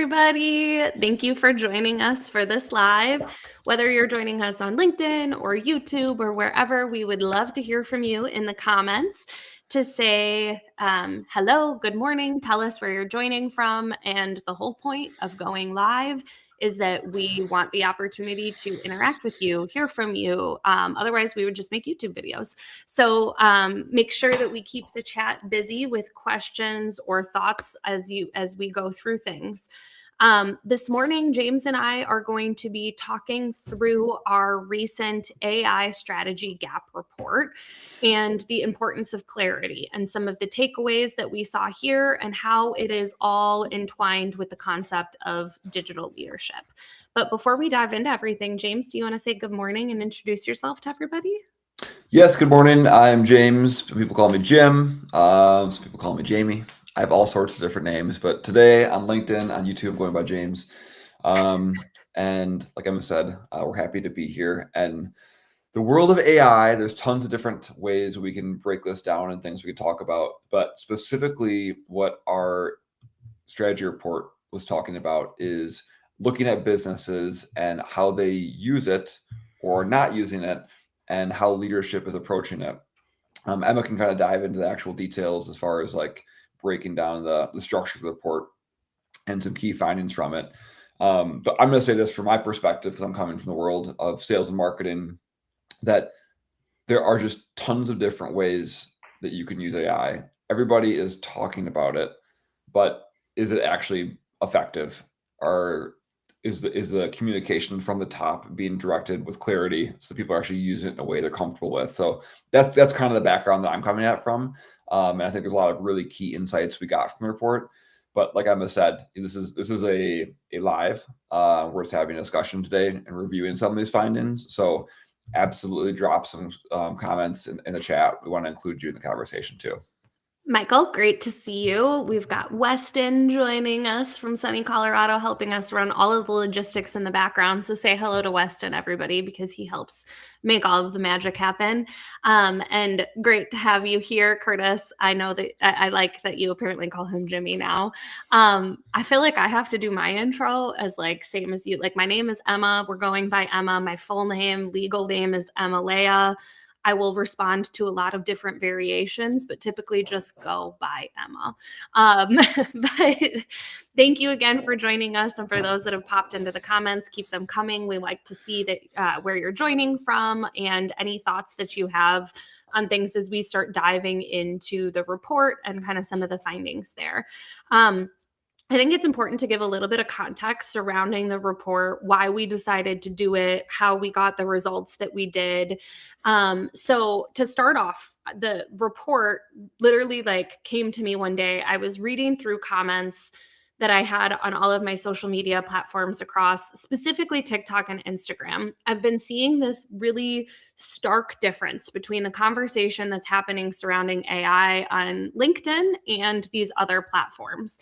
everybody. Thank you for joining us for this live. Whether you're joining us on LinkedIn or YouTube or wherever, we would love to hear from you in the comments to say hello, good morning, tell us where you're joining from. And the whole point of going live is that we want the opportunity to interact with you, hear from you. Otherwise, we would just make YouTube videos. So make sure that we keep the chat busy with questions or thoughts as we go through things. This morning, James and I are going to be talking through our recent AI strategy gap report and the importance of clarity and some of the takeaways that we saw here and how it is all entwined with the concept of digital leadership. But before we dive into everything, James, do you want to say good morning and introduce yourself to everybody? Yes, good morning. I'm James. People call me Jim. Some people call me Jamie. I have all sorts of different names, but today on LinkedIn, on YouTube, I'm going by James. And like Emma said, we're happy to be here. And the world of AI, there's tons of different ways we can break this down and things we can talk about. But specifically, what our strategy report was talking about is looking at businesses and how they use it or not using it, and how leadership is approaching it. Emma can kind of dive into the actual details as far as like breaking down the structure of the report and some key findings from it. But I'm going to say this from my perspective, because I'm coming from the world of sales and marketing, that there are just tons of different ways that you can use AI. Everybody is talking about it, but is it actually effective? Or is the communication from the top being directed with clarity so people actually use it in a way they're comfortable with? So that's kind of the background that I'm coming at from. And I think there's a lot of really key insights we got from the report. But like Emma said, this is a live. We're just having a discussion today and reviewing some of these findings. So absolutely drop some comments in the chat. We want to include you in the conversation too. Michael, great to see you. We've got Weston joining us from sunny Colorado, helping us run all of the logistics in the background. So say hello to Weston, everybody, because he helps make all of the magic happen. And great to have you here, Curtis. I know that I like that you apparently call him Jimmy now. I feel like I have to do my intro as like same as you. Like my name is Emma. We're going by Emma. My full name, legal name is Emma Leah. I will respond to a lot of different variations, but typically just go by Emma. But thank you again for joining us. And for those that have popped into the comments, keep them coming. We like to see that where you're joining from and any thoughts that you have on things as we start diving into the report and kind of some of the findings there. I think it's important to give a little bit of context surrounding the report, why we decided to do it, how we got the results that we did. So to start off, the report literally like came to me one day. I was reading through comments that I had on all of my social media platforms across specifically TikTok and Instagram. I've been seeing this really stark difference between the conversation that's happening surrounding AI on LinkedIn and these other platforms.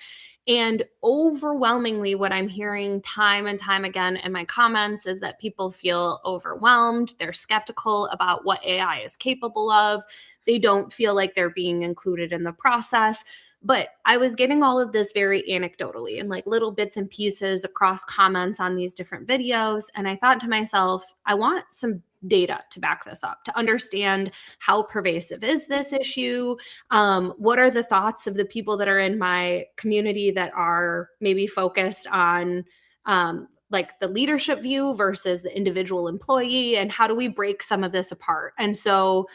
And overwhelmingly, what I'm hearing time and time again in my comments is that people feel overwhelmed. They're skeptical about what AI is capable of. They don't feel like they're being included in the process. But I was getting all of this very anecdotally and like little bits and pieces across comments on these different videos. And I thought to myself, I want some data to back this up, to understand how pervasive is this issue. What are the thoughts of the people that are in my community that are maybe focused on like the leadership view versus the individual employee, and how do we break some of this apart? And so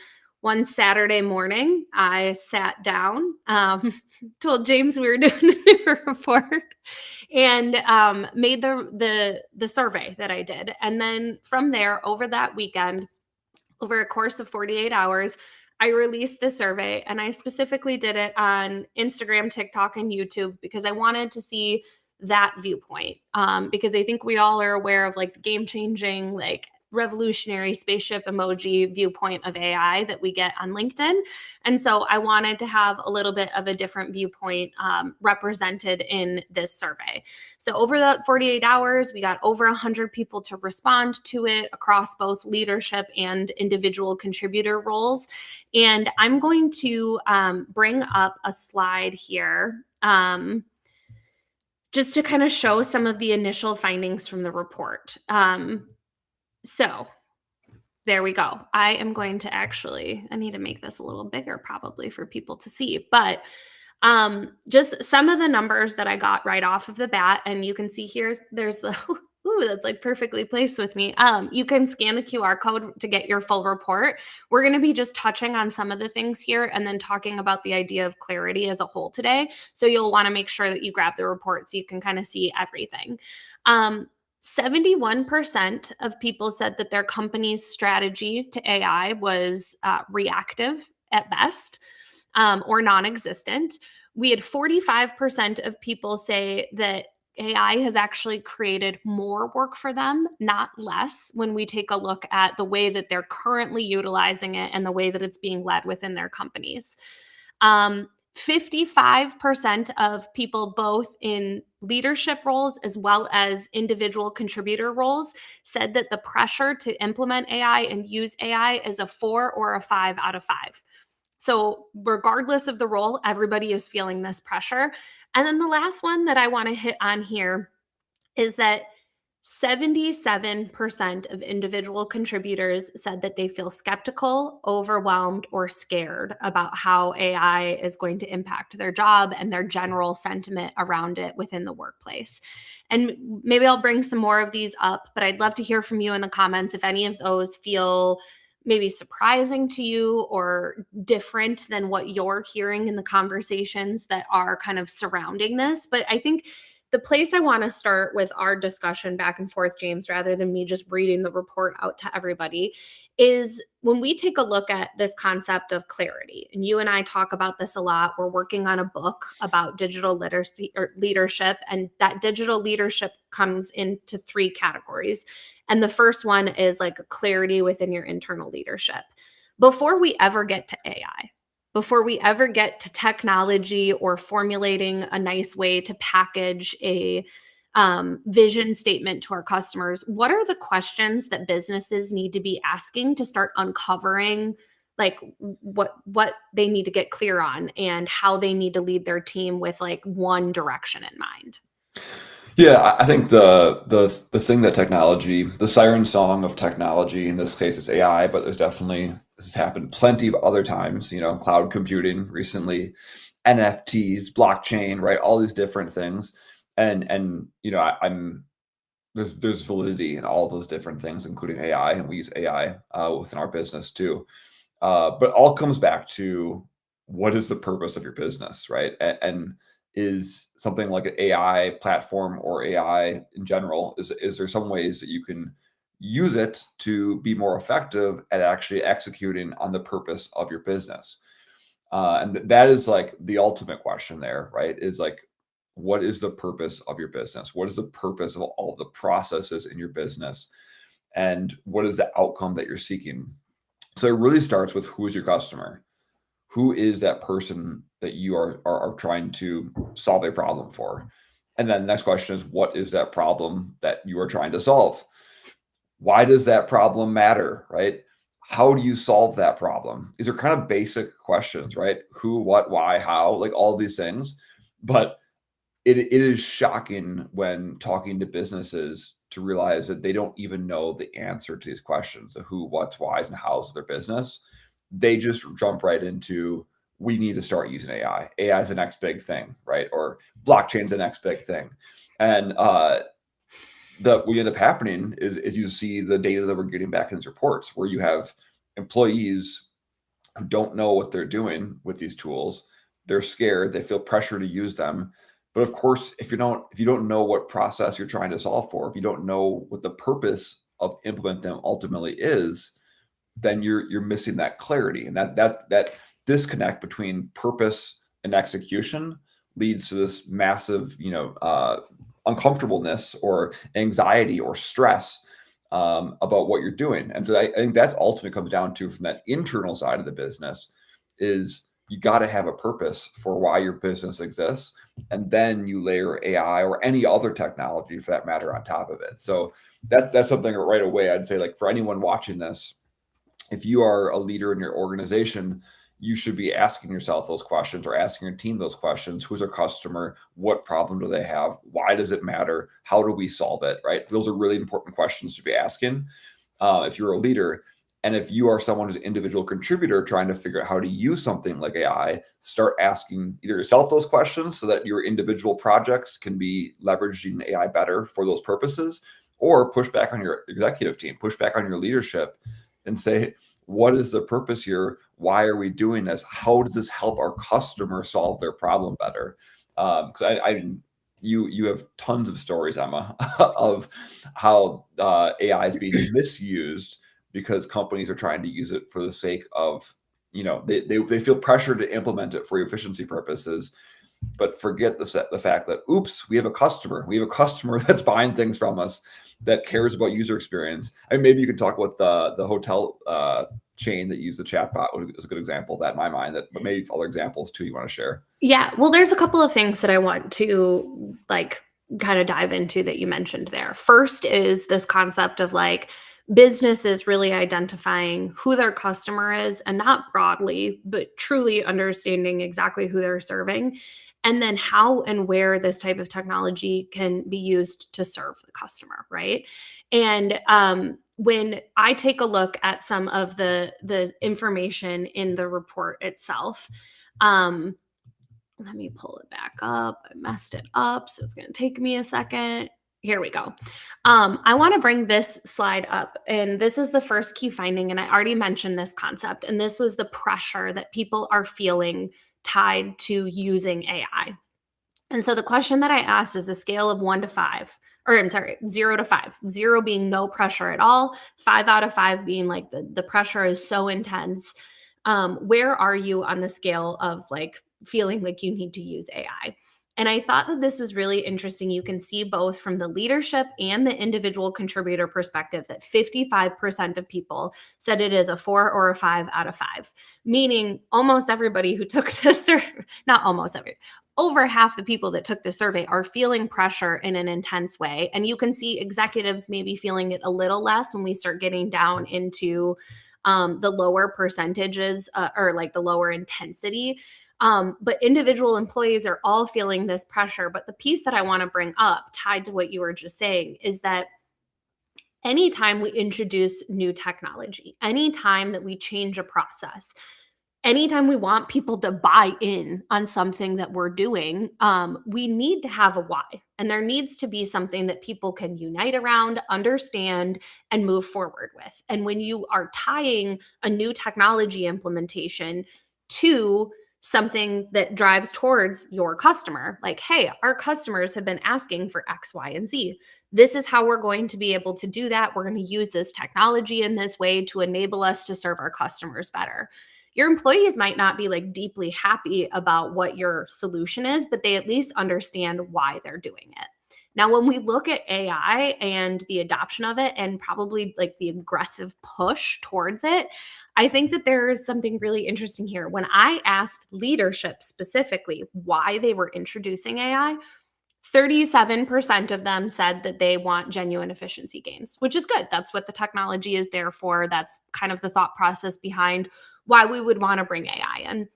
one Saturday morning, I sat down, told James we were doing a new report, and made the survey that I did. And then from there, over that weekend, over a course of 48 hours, I released the survey, and I specifically did it on Instagram, TikTok, and YouTube because I wanted to see that viewpoint. Because I think we all are aware of like the game-changing, like revolutionary spaceship emoji viewpoint of AI that we get on LinkedIn. And so I wanted to have a little bit of a different viewpoint represented in this survey. So over the 48 hours, we got over 100 people to respond to it across both leadership and individual contributor roles. And I'm going to bring up a slide here. just to kind of show some of the initial findings from the report. So there we go. I am going to I need to make this a little bigger probably for people to see, but just some of the numbers that I got right off of the bat, and you can see here, there's the, ooh, that's like perfectly placed with me. You can scan the QR code to get your full report. We're going to be just touching on some of the things here and then talking about the idea of clarity as a whole today. So you'll want to make sure that you grab the report so you can kind of see everything. 71% of people said that their company's strategy to AI was reactive at best, or non-existent. We had 45% of people say that AI has actually created more work for them, not less, when we take a look at the way that they're currently utilizing it and the way that it's being led within their companies. 55% of people, both in leadership roles as well as individual contributor roles, said that the pressure to implement AI and use AI is a 4 or a 5 out of 5. So, regardless of the role, everybody is feeling this pressure. And then the last one that I want to hit on here is that 77% of individual contributors said that they feel skeptical, overwhelmed, or scared about how AI is going to impact their job and their general sentiment around it within the workplace. And maybe I'll bring some more of these up, but I'd love to hear from you in the comments if any of those feel maybe surprising to you or different than what you're hearing in the conversations that are kind of surrounding this. But I think the place I want to start with our discussion back and forth, James, rather than me just reading the report out to everybody, is when we take a look at this concept of clarity. And you and I talk about this a lot. We're working on a book about digital literacy or leadership, and that digital leadership comes into 3 categories. And the first one is like clarity within your internal leadership. Before we ever get to AI, before we ever get to technology or formulating a nice way to package a vision statement to our customers, what are the questions that businesses need to be asking to start uncovering like what they need to get clear on and how they need to lead their team with like one direction in mind? Yeah, I think the thing that technology, the siren song of technology in this case is AI, but there's definitely this has happened plenty of other times. Cloud computing recently, NFTs, blockchain, right? All these different things, and I'm there's validity in all those different things, including AI, and we use AI within our business too. But it all comes back to what is the purpose of your business, right? And is something like an AI platform or AI in general, is there some ways that you can use it to be more effective at actually executing on the purpose of your business? And that is like the ultimate question there, right? Is like, what is the purpose of your business? What is the purpose of all the processes in your business? And what is the outcome that you're seeking? So it really starts with, who is your customer? Who is that person that you are trying to solve a problem for? And then the next question is, what is that problem that you are trying to solve? Why does that problem matter, right? How do you solve that problem? These are kind of basic questions, right? Who, what, why, how, like all these things. But it is shocking when talking to businesses to realize that they don't even know the answer to these questions, the who, what's, whys, and hows of their business. They just jump right into, we need to start using AI. AI is the next big thing, right? Or blockchain's the next big thing. And what end up happening is you see the data that we're getting back in these reports, where you have employees who don't know what they're doing with these tools. They're scared. They feel pressure to use them. But of course, if you don't know what process you're trying to solve for, if you don't know what the purpose of implement them ultimately is, then you're missing that clarity, and that disconnect between purpose and execution leads to this massive, uncomfortableness or anxiety or stress about what you're doing. And so I think that's ultimately comes down to, from that internal side of the business, is you got to have a purpose for why your business exists, and then you layer AI or any other technology for that matter on top of it. So that's something that right away I'd say, like, for anyone watching this, if you are a leader in your organization, you should be asking yourself those questions or asking your team those questions. Who's our customer? What problem do they have? Why does it matter? How do we solve it? Right? Those are really important questions to be asking if you're a leader. And if you are someone who's an individual contributor trying to figure out how to use something like AI, start asking either yourself those questions so that your individual projects can be leveraging AI better for those purposes, or push back on your executive team, push back on your leadership and say, what is the purpose here? Why are we doing this? How does this help our customer solve their problem better? Because you have tons of stories, Emma, of how AI is being misused because companies are trying to use it for the sake of, they feel pressure to implement it for efficiency purposes, but forget the fact that, oops, we have a customer. We have a customer that's buying things from us that cares about user experience. I mean, maybe you can talk about the hotel chain that used the chatbot is a good example of that in my mind, but maybe other examples too you want to share. Yeah, well, there's a couple of things that I want to kind of dive into that you mentioned there. First is this concept of businesses really identifying who their customer is, and not broadly, but truly understanding exactly who they're serving, and then how and where this type of technology can be used to serve the customer, right? And when I take a look at some of the information in the report itself, let me pull it back up. I messed it up, so it's going to take me a second. Here we go. I want to bring this slide up, and this is the first key finding, and I already mentioned this concept, and this was the pressure that people are feeling tied to using AI. And so the question that I asked is a scale of 1 to 5, or I'm sorry, 0 to 5, 0 being no pressure at all, 5 out of 5 being the pressure is so intense. Where are you on the scale of feeling like you need to use AI? And I thought that this was really interesting. You can see both from the leadership and the individual contributor perspective that 55% of people said it is a 4 or a 5 out of 5, meaning almost everybody who took this, or not almost every, over half the people that took the survey are feeling pressure in an intense way. And you can see executives maybe feeling it a little less when we start getting down into the lower percentages or the lower intensity. But individual employees are all feeling this pressure. But the piece that I want to bring up, tied to what you were just saying, is that anytime we introduce new technology, anytime that we change a process, anytime we want people to buy in on something that we're doing, we need to have a why. And there needs to be something that people can unite around, understand, and move forward with. And when you are tying a new technology implementation to something that drives towards your customer, hey, our customers have been asking for X, Y, and Z. This is how we're going to be able to do that. We're going to use this technology in this way to enable us to serve our customers better. Your employees might not be deeply happy about what your solution is, but they at least understand why they're doing it. Now, when we look at AI and the adoption of it, and probably the aggressive push towards it, I think that there is something really interesting here. When I asked leadership specifically why they were introducing AI, 37% of them said that they want genuine efficiency gains, which is good. That's what the technology is there for. That's kind of the thought process behind why we would want to bring AI in.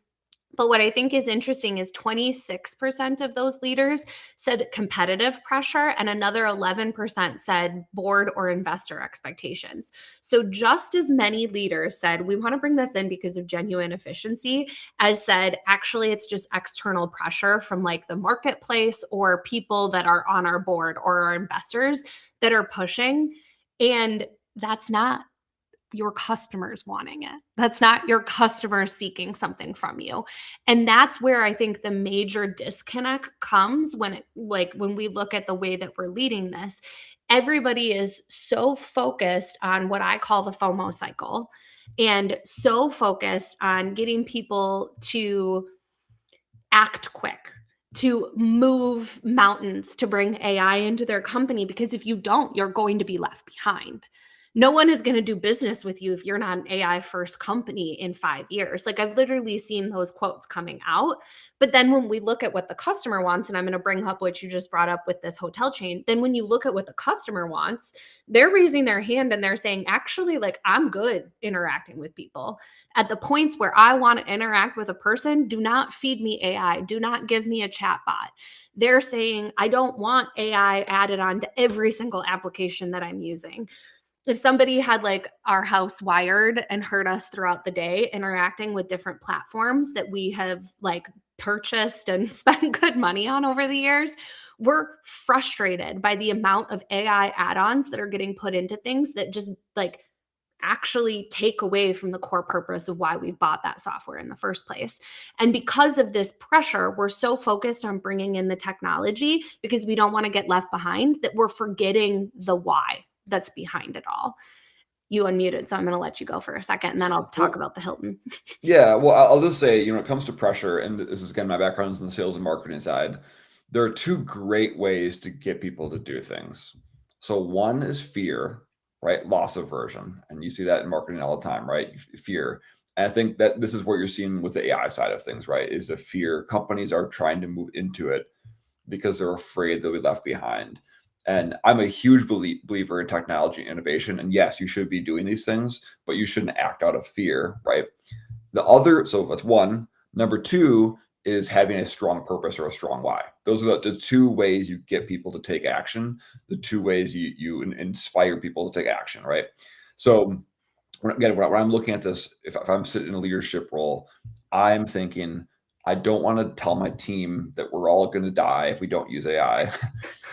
But what I think is interesting is 26% of those leaders said competitive pressure, and another 11% said board or investor expectations. So just as many leaders said, we want to bring this in because of genuine efficiency, as said, actually, it's just external pressure from the marketplace or people that are on our board or our investors that are pushing. And that's not your customers wanting it. That's not your customers seeking something from you. And that's where I think the major disconnect comes when we look at the way that we're leading this. Everybody is so focused on what I call the FOMO cycle, and so focused on getting people to act quick, to move mountains, to bring AI into their company, because if you don't, you're going to be left behind. no one is going to do business with you if you're not an AI first company in 5 years. Like I've literally seen those quotes coming out. But then when we look at what the customer wants, and I'm going to bring up what you just brought up with this hotel chain, then when you look at what the customer wants, they're raising their hand and they're saying, actually, like I'm good interacting with people. At the points where I want to interact with a person, do not feed me AI. Do not give me a chat bot. They're saying, I don't want AI added on to every single application that I'm using. If somebody had like our house wired and heard us throughout the day interacting with different platforms that we have like purchased and spent good money on over the years, we're frustrated by the amount of AI add-ons that are getting put into things that just like actually take away from the core purpose of why we bought that software in the first place. And because of this pressure, we're so focused on bringing in the technology because we don't want to get left behind that we're forgetting the why that's behind it all. You unmuted, so I'm going to let you go for a second, and then I'll talk about the Hilton. Yeah, well, I'll just say, when it comes to pressure, and this is again my background is in the sales and marketing side, there are two great ways to get people to do things. So one is fear, right? Loss aversion, and you see that in marketing all the time, right? Fear. And I think that this is what you're seeing with the AI side of things, right? Is the fear. Companies are trying to move into it because they're afraid they'll be left behind. And I'm a huge believer in technology innovation. And yes, you should be doing these things, but you shouldn't act out of fear, right? So that's one. Number two is having a strong purpose or a strong why. Those are the two ways you get people to take action, the two ways you inspire people to take action, right? So again, when I'm looking at this, if I'm sitting in a leadership role, I'm thinking, I don't want to tell my team that we're all going to die if we don't use AI.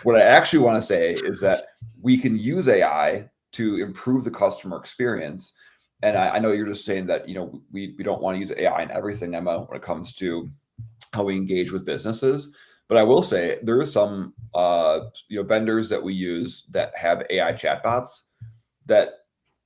What I actually want to say is that we can use AI to improve the customer experience. And I know you're just saying that, we don't want to use AI in everything, Emma, when it comes to how we engage with businesses. But I will say there are some, vendors that we use that have AI chatbots that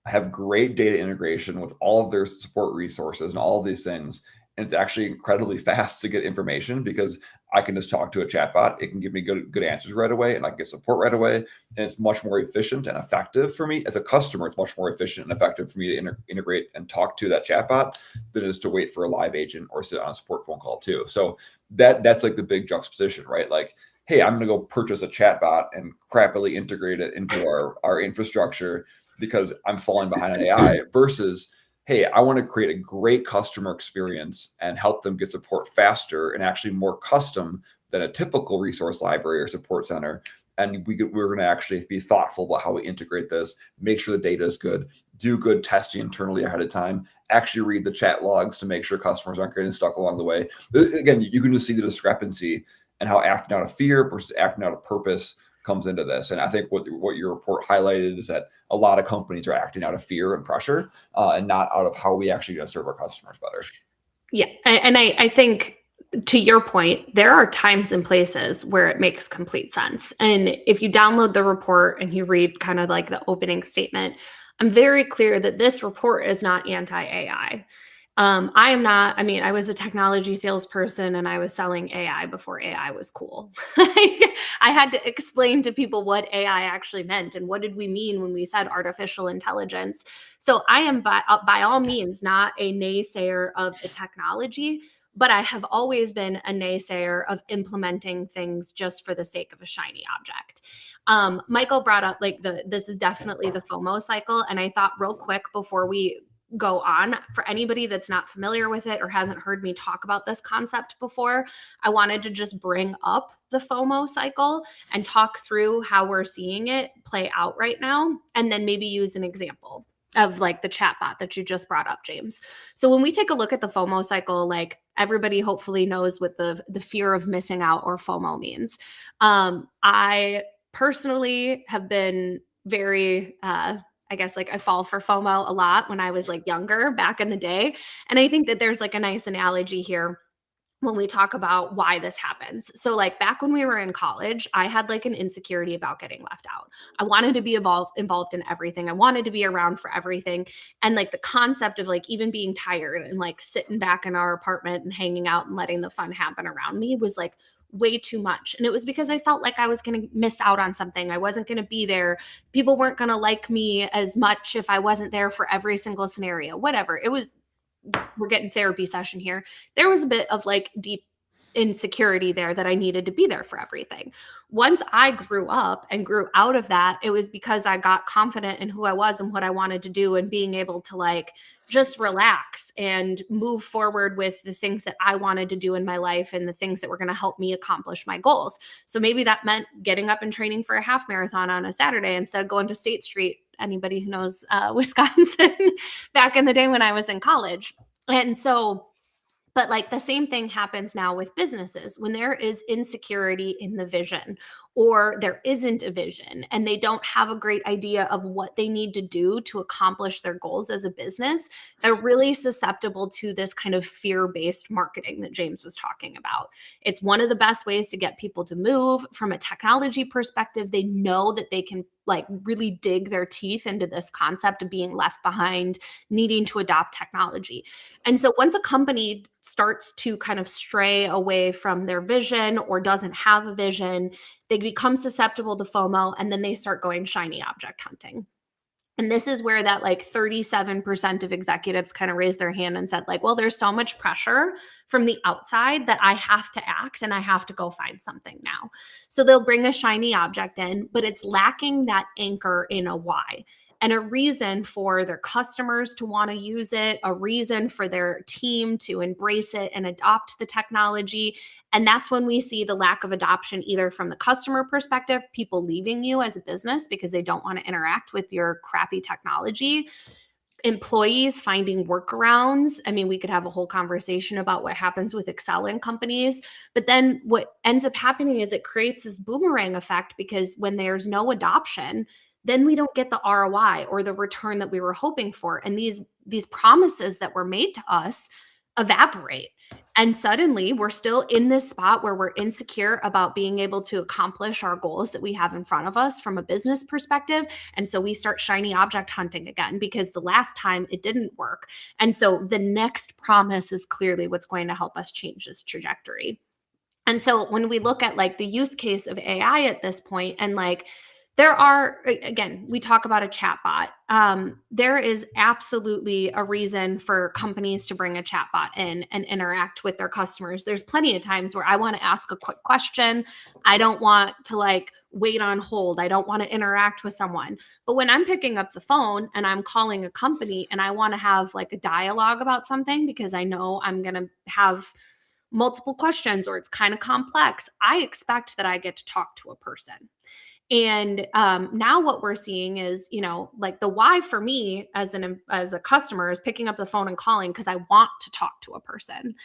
have great data integration with all of their support resources and all of these things. And it's actually incredibly fast to get information because I can just talk to a chatbot. It can give me good answers right away, and I can get support right away. And it's much more efficient and effective for me as a customer. It's much more efficient and effective for me to integrate and talk to that chatbot than it is to wait for a live agent or sit on a support phone call too. So that's like the big juxtaposition, right? Like, hey, I'm going to go purchase a chatbot and crappily integrate it into our infrastructure because I'm falling behind on AI versus, hey, I want to create a great customer experience and help them get support faster and actually more custom than a typical resource library or support center. And we're going to actually be thoughtful about how we integrate this, make sure the data is good, do good testing internally ahead of time, actually read the chat logs to make sure customers aren't getting stuck along the way. Again, you can just see the discrepancy and how acting out of fear versus acting out of purpose comes into this. And I think what your report highlighted is that a lot of companies are acting out of fear and pressure and not out of how we actually going to serve our customers better. Yeah. And I think to your point, there are times and places where it makes complete sense. And if you download the report and you read kind of like the opening statement, I'm very clear that this report is not anti-AI. I was a technology salesperson and I was selling AI before AI was cool. I had to explain to people what AI actually meant and what did we mean when we said artificial intelligence. So I am by all means not a naysayer of the technology, but I have always been a naysayer of implementing things just for the sake of a shiny object. Michael brought up this is definitely the FOMO cycle. And I thought real quick before we go on, for anybody that's not familiar with it or hasn't heard me talk about this concept before, I wanted to just bring up the FOMO cycle and talk through how we're seeing it play out right now, and then maybe use an example of like the chatbot that you just brought up, James. So when we take a look at the FOMO cycle, like everybody hopefully knows what the fear of missing out or FOMO means. I personally have been very I fall for FOMO a lot when I was like younger back in the day. And I think that there's like a nice analogy here when we talk about why this happens. So like back when we were in college, I had like an insecurity about getting left out. I wanted to be involved in everything. I wanted to be around for everything. And like the concept of like even being tired and like sitting back in our apartment and hanging out and letting the fun happen around me was like way too much. And it was because I felt like I was going to miss out on something. I wasn't going to be there. People weren't going to like me as much if I wasn't there for every single scenario, whatever. It was, we're getting therapy session here. There was a bit of like deep insecurity there that I needed to be there for everything. Once I grew up and grew out of that, it was because I got confident in who I was and what I wanted to do and being able to like just relax and move forward with the things that I wanted to do in my life and the things that were going to help me accomplish my goals. So maybe that meant getting up and training for a half marathon on a Saturday instead of going to State Street. Anybody who knows Wisconsin back in the day when I was in college. And so, but like the same thing happens now with businesses when there is insecurity in the vision or there isn't a vision and they don't have a great idea of what they need to do to accomplish their goals as a business. They're really susceptible to this kind of fear-based marketing that James was talking about. It's one of the best ways to get people to move. From a technology perspective, they know that they can like really dig their teeth into this concept of being left behind, needing to adopt technology. And so once a company starts to kind of stray away from their vision or doesn't have a vision, they become susceptible to FOMO and then they start going shiny object hunting. And this is where that like 37% of executives kind of raised their hand and said, like, well, there's so much pressure from the outside that I have to act and I have to go find something now. So they'll bring a shiny object in, but it's lacking that anchor in a why and a reason for their customers to want to use it, a reason for their team to embrace it and adopt the technology. And that's when we see the lack of adoption, either from the customer perspective, people leaving you as a business because they don't want to interact with your crappy technology, employees finding workarounds. I mean, we could have a whole conversation about what happens with Excel in companies, but then what ends up happening is it creates this boomerang effect because when there's no adoption, then we don't get the ROI or the return that we were hoping for. And these promises that were made to us evaporate. And suddenly we're still in this spot where we're insecure about being able to accomplish our goals that we have in front of us from a business perspective. And so we start shiny object hunting again because the last time it didn't work. And so the next promise is clearly what's going to help us change this trajectory. And so when we look at like the use case of AI at this point and like, there are, again, we talk about a chatbot. There is absolutely a reason for companies to bring a chatbot in and interact with their customers. There's plenty of times where I want to ask a quick question. I don't want to like wait on hold. I don't want to interact with someone. But when I'm picking up the phone and I'm calling a company and I want to have like a dialogue about something because I know I'm going to have multiple questions or it's kind of complex, I expect that I get to talk to a person. And now what we're seeing is, you know, like the why for me as a customer is picking up the phone and calling because I want to talk to a person.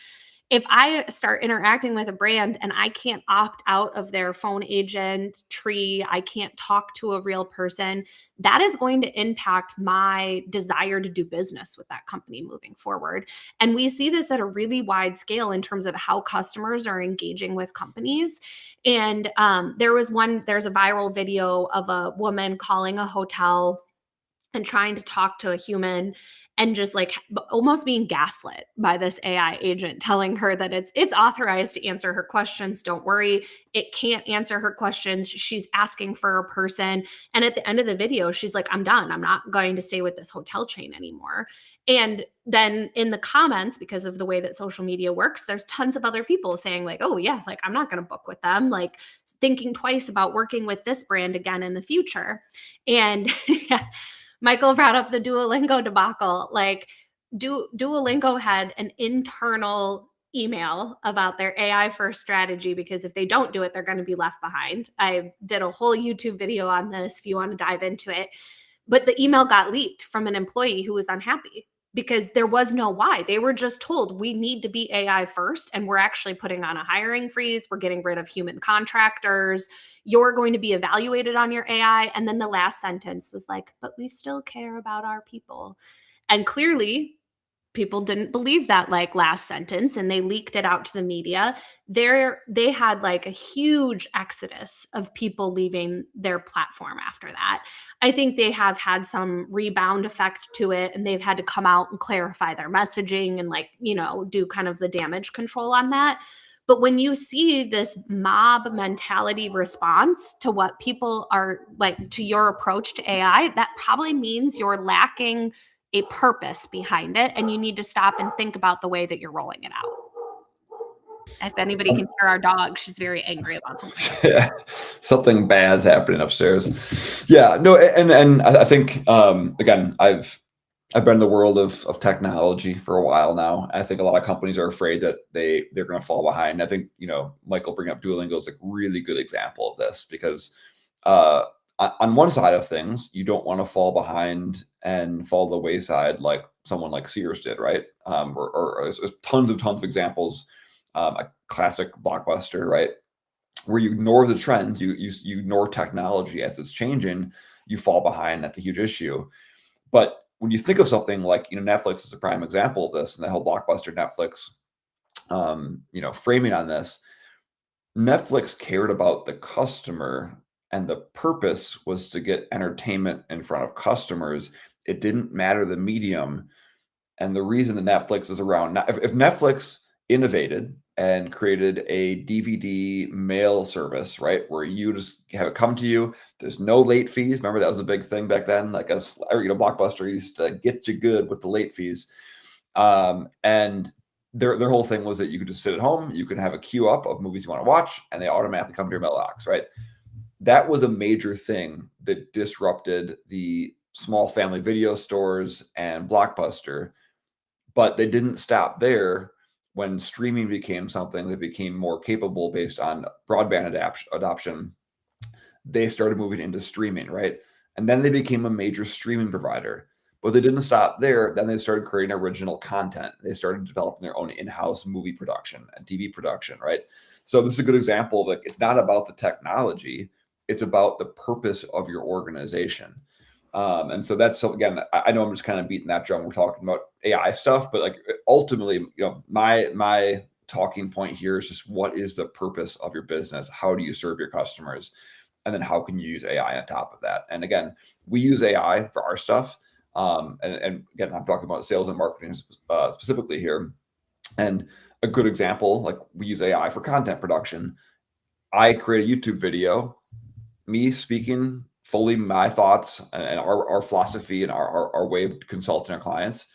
If I start interacting with a brand and I can't opt out of their phone agent tree, I can't talk to a real person, that is going to impact my desire to do business with that company moving forward. And we see this at a really wide scale in terms of how customers are engaging with companies. And there's a viral video of a woman calling a hotel and trying to talk to a human and just like almost being gaslit by this AI agent telling her that it's authorized to answer her questions. Don't worry, it can't answer her questions. She's asking for a person. And at the end of the video, she's like, I'm done. I'm not going to stay with this hotel chain anymore. And then in the comments, because of the way that social media works, there's tons of other people saying like, oh yeah, like I'm not going to book with them, like thinking twice about working with this brand again in the future. And yeah, Michael brought up the Duolingo debacle. Like Duolingo had an internal email about their AI first strategy because if they don't do it, they're going to be left behind. I did a whole YouTube video on this if you want to dive into it. But the email got leaked from an employee who was unhappy because there was no why. They were just told we need to be AI first, and we're actually putting on a hiring freeze. We're getting rid of human contractors. You're going to be evaluated on your AI. And then the last sentence was like, but we still care about our people. And clearly, people didn't believe that like last sentence and they leaked it out to the media. They had like a huge exodus of people leaving their platform after that. I think they have had some rebound effect to it and they've had to come out and clarify their messaging and like, you know, do kind of the damage control on that. But when you see this mob mentality response to what people are like to your approach to AI, that probably means you're lacking a purpose behind it. And you need to stop and think about the way that you're rolling it out. If anybody can hear our dog, she's very angry about something. Yeah, something bad's happening upstairs. Yeah, no, and I think again, I've been in the world of technology for a while now. I think a lot of companies are afraid that they're going to fall behind. I think Michael bringing up Duolingo is a really good example of this because uh, on one side of things, you don't want to fall behind and fall to the wayside like someone like Sears did, right? Or there's tons of examples. A classic Blockbuster, right? Where you ignore the trends, you ignore technology as it's changing, you fall behind. That's a huge issue. But when you think of something like Netflix is a prime example of this, and the whole Blockbuster Netflix, framing on this, Netflix cared about the customer, and the purpose was to get entertainment in front of customers. It didn't matter the medium, and the reason that Netflix is around now, if Netflix innovated and created a DVD mail service, right, where you just have it come to you, there's no late fees. Remember that was a big thing back then. Like us, Blockbuster used to get you good with the late fees, and their whole thing was that you could just sit at home, you can have a queue up of movies you want to watch, and they automatically come to your mailbox, right? That was a major thing that disrupted the small family video stores and Blockbuster. But they didn't stop there. When streaming became something that became more capable based on broadband adoption, they started moving into streaming, right? And then they became a major streaming provider. But they didn't stop there. Then they started creating original content. They started developing their own in-house movie production and TV production, right? So this is a good example of like it's not about the technology, it's about the purpose of your organization. And so that's so again, I know I'm just kind of beating that drum. We're talking about AI stuff, but like ultimately, my talking point here is just what is the purpose of your business? How do you serve your customers? And then how can you use AI on top of that? And again, we use AI for our stuff. And again, I'm talking about sales and marketing specifically here. And a good example, like we use AI for content production. I create a YouTube video, me speaking fully my thoughts and our philosophy and our way of consulting our clients,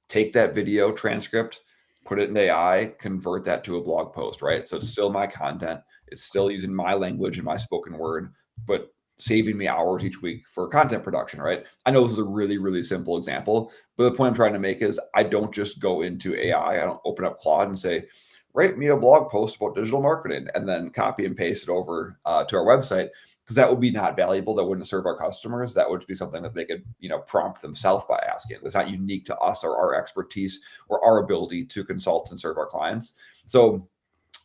take that video transcript, put it in AI, convert that to a blog post, right? So it's still my content. It's still using my language and my spoken word, but saving me hours each week for content production, right? I know this is a really, really simple example, but the point I'm trying to make is I don't just go into AI. I don't open up Claude and say, write me a blog post about digital marketing and then copy and paste it over to our website, because that would be not valuable. That wouldn't serve our customers. That would be something that they could, prompt themselves by asking. It's not unique to us or our expertise or our ability to consult and serve our clients. So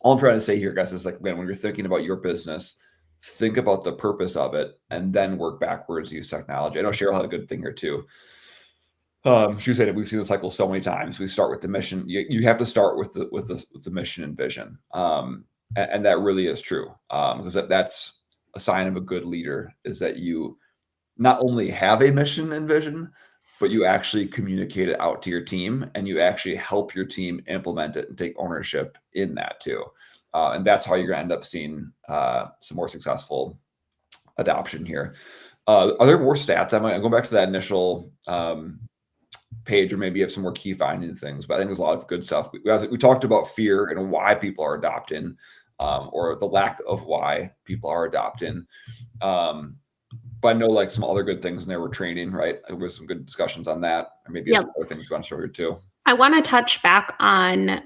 all I'm trying to say here, guys, is like, when you're thinking about your business, think about the purpose of it and then work backwards, use technology. I know Cheryl had a good thing here too. She said we've seen the cycle so many times. We start with the mission. You have to start with the mission and vision, and that really is true, because that's a sign of a good leader, is that you not only have a mission and vision, but you actually communicate it out to your team and you actually help your team implement it and take ownership in that too. And that's how you're going to end up seeing some more successful adoption here. Are there more stats? I'm going back to that initial page, or maybe you have some more key finding things, but I think there's a lot of good stuff. We talked about fear and why people are adopting, or the lack of why people are adopting. But I know like some other good things in there were training, right? There was some good discussions on that, or maybe some other things you want to show here too. I want to touch back on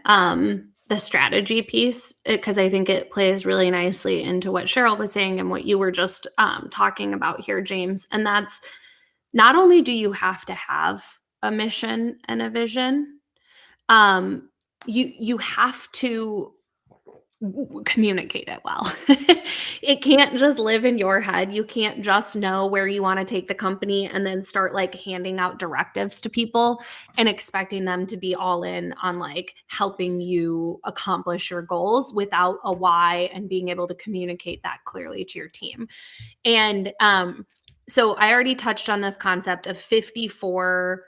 the strategy piece, because I think it plays really nicely into what Cheryl was saying and what you were just talking about here, James. And that's, not only do you have to have a mission and a vision, you have to communicate it well. It can't just live in your head. You can't just know where you want to take the company and then start like handing out directives to people and expecting them to be all in on like helping you accomplish your goals without a why and being able to communicate that clearly to your team. And so I already touched on this concept of 54%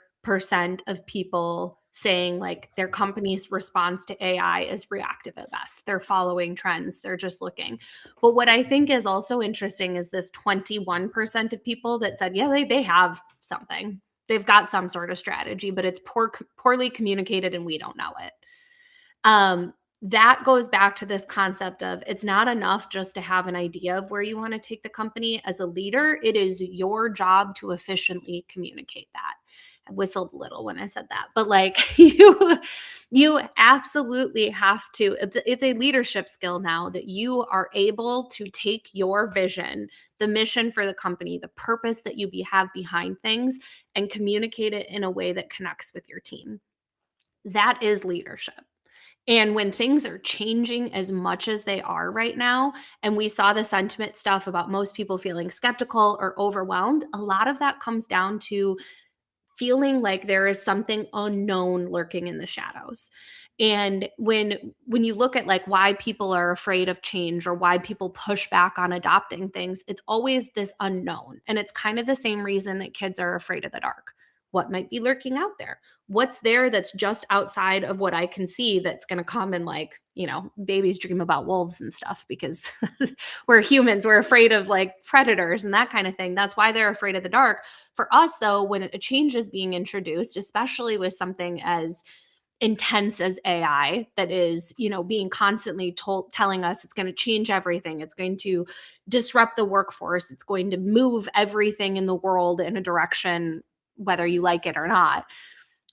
of people saying like their company's response to AI is reactive at best. They're following trends, they're just looking. But what I think is also interesting is this 21% of people that said, yeah, they have something. They've got some sort of strategy, but it's poorly communicated and we don't know it. That goes back to this concept of it's not enough just to have an idea of where you want to take the company. As a leader, it is your job to efficiently communicate that. I whistled a little when I said that, but like you absolutely have to. It's a leadership skill now that you are able to take your vision, the mission for the company, the purpose that you have behind things, and communicate it in a way that connects with your team. That is leadership. And when things are changing as much as they are right now, and we saw the sentiment stuff about most people feeling skeptical or overwhelmed, a lot of that comes down to feeling like there is something unknown lurking in the shadows. And when you look at like why people are afraid of change or why people push back on adopting things, it's always this unknown. And it's kind of the same reason that kids are afraid of the dark. What might be lurking out there? What's there that's just outside of what I can see that's going to come and like, babies dream about wolves and stuff because we're humans, we're afraid of like predators and that kind of thing. That's why they're afraid of the dark. For us, though, when a change is being introduced, especially with something as intense as AI that is, being constantly telling us it's going to change everything, it's going to disrupt the workforce, it's going to move everything in the world in a direction, whether you like it or not,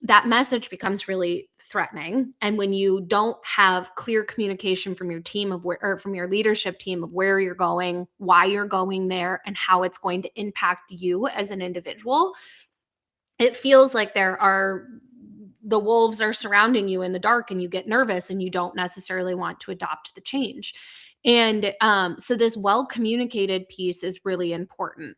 that message becomes really threatening. And when you don't have clear communication from your team or from your leadership team of where you're going, why you're going there, and how it's going to impact you as an individual, it feels like the wolves are surrounding you in the dark and you get nervous and you don't necessarily want to adopt the change. And so this well communicated piece is really important.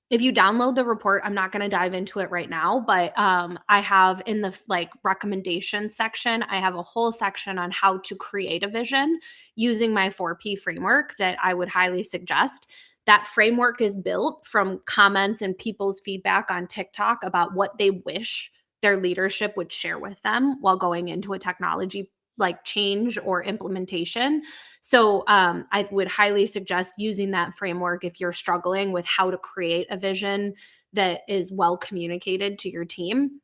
If you download the report, I'm not going to dive into it right now, but I have in the like recommendations section, I have a whole section on how to create a vision using my 4P framework that I would highly suggest. That framework is built from comments and people's feedback on TikTok about what they wish their leadership would share with them while going into a technology like change or implementation. So I would highly suggest using that framework if you're struggling with how to create a vision that is well communicated to your team.